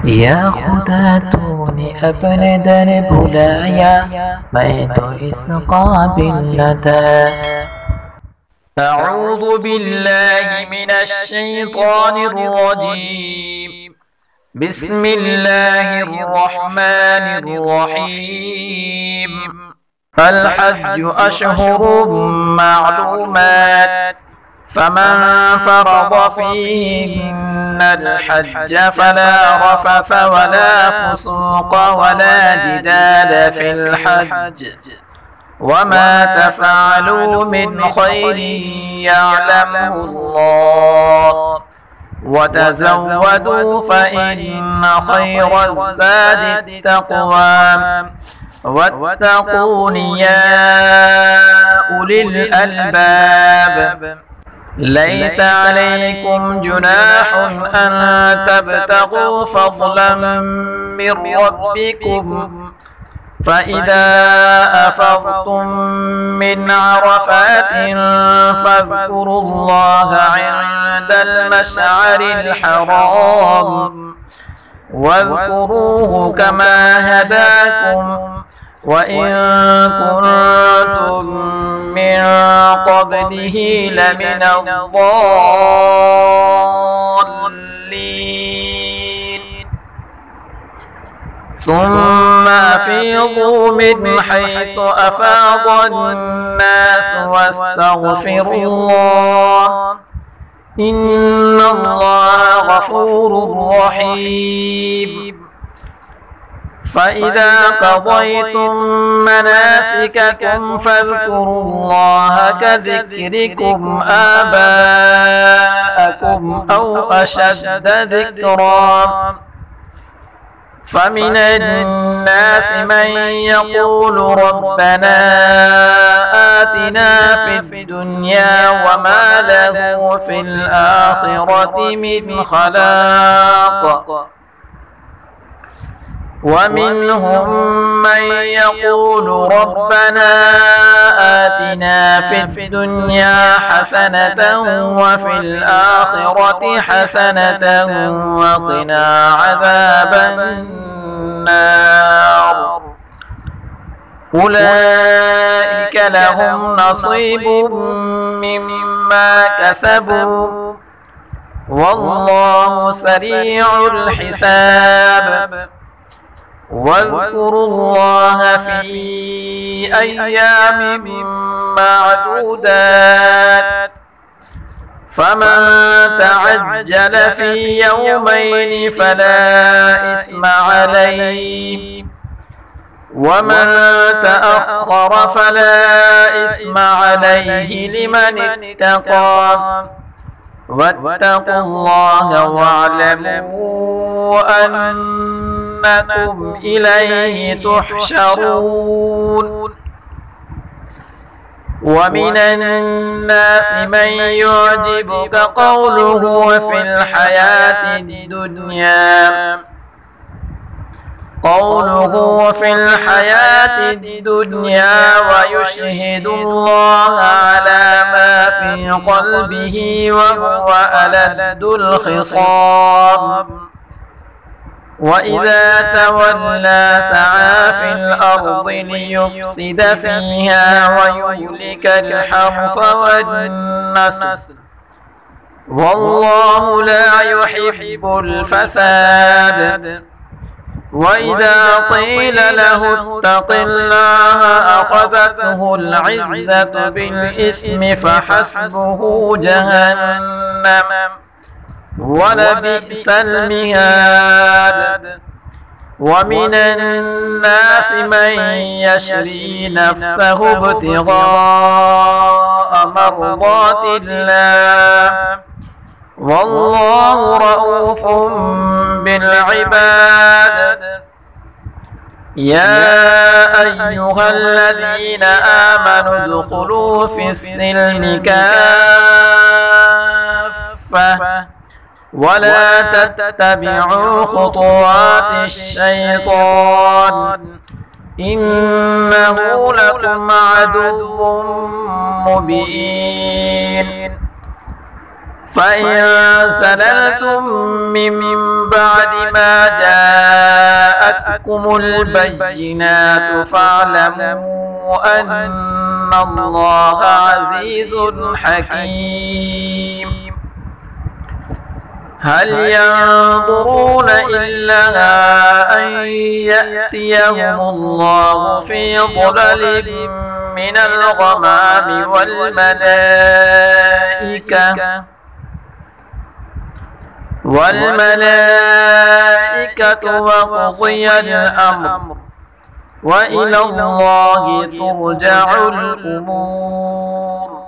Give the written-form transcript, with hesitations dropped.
خداتوني अपने दर बुलाया, मैं तो इस काबिल न था। أعوذ بالله من الشيطان الرجيم. بسم الله الرحمن الرحيم. الحج أشهر معلومات، فمن فرض فيهن الحج فلا رفث ولا فسوق ولا جدال في الحج، وما تفعلوا من خير يعلمه الله، وتزودوا فإن خير الزاد التقوى، واتقون يا أولي الألباب. ليس عليكم جناح أن تبتغوا فضلا من ربكم، فإذا أفضتم من عرفات فاذكروا الله عند المشعر الحرام، واذكروه كما هداكم وإن كنتم من قبله لمن الضالين. ثم أفيضوا من حيث أفاض الناس واستغفروا الله، إن الله غفور رحيم. فإذا قضيتم مناسككم فاذكروا الله كذكركم آباءكم أو أشد ذكرا. فمن الناس من يقول ربنا آتنا في الدنيا وما له في الآخرة من خلاق، ومنهم من يقول ربنا آتنا في الدنيا حسنة وفي الآخرة حسنة وقنا عذاب النار. أولئك لهم نصيب مما كسبوا، والله سريع الحساب. واذكروا الله في أيام معدودات، فمن تعجل في يومين فلا إثم عليه، ومن تأخر فلا إثم عليه لمن اتقى. واتقوا الله واعلموا أنكم إليه تحشرون. ومن الناس من يعجبك قوله في الحياة الدنيا ويشهد الله على ما في قلبه وهو ألد الخصام. وإذا تولى سعى في الأرض ليفسد فيها ويهلك الحرث والنسل، والله لا يحب الفساد. وإذا قيل له اتق الله أخذته العزة بالإثم فحسبه جهنم ولبئس المهاد. ومن الناس من يشري نفسه ابتغاء مرضات الله، والله رؤوف بالعباد. يا أيها الذين آمنوا ادخلوا في السلم كافة ولا تتبعوا خطوات الشيطان، إنه لكم عدو مبين. فإن زللتم من بعد ما جاءتكم البينات فاعلموا أن الله عزيز حكيم. هل ينظرون إلا أن يأتيهم الله في ظلل من الغمام والملائكة وقضي الأمر وإلى الله ترجع الأمور.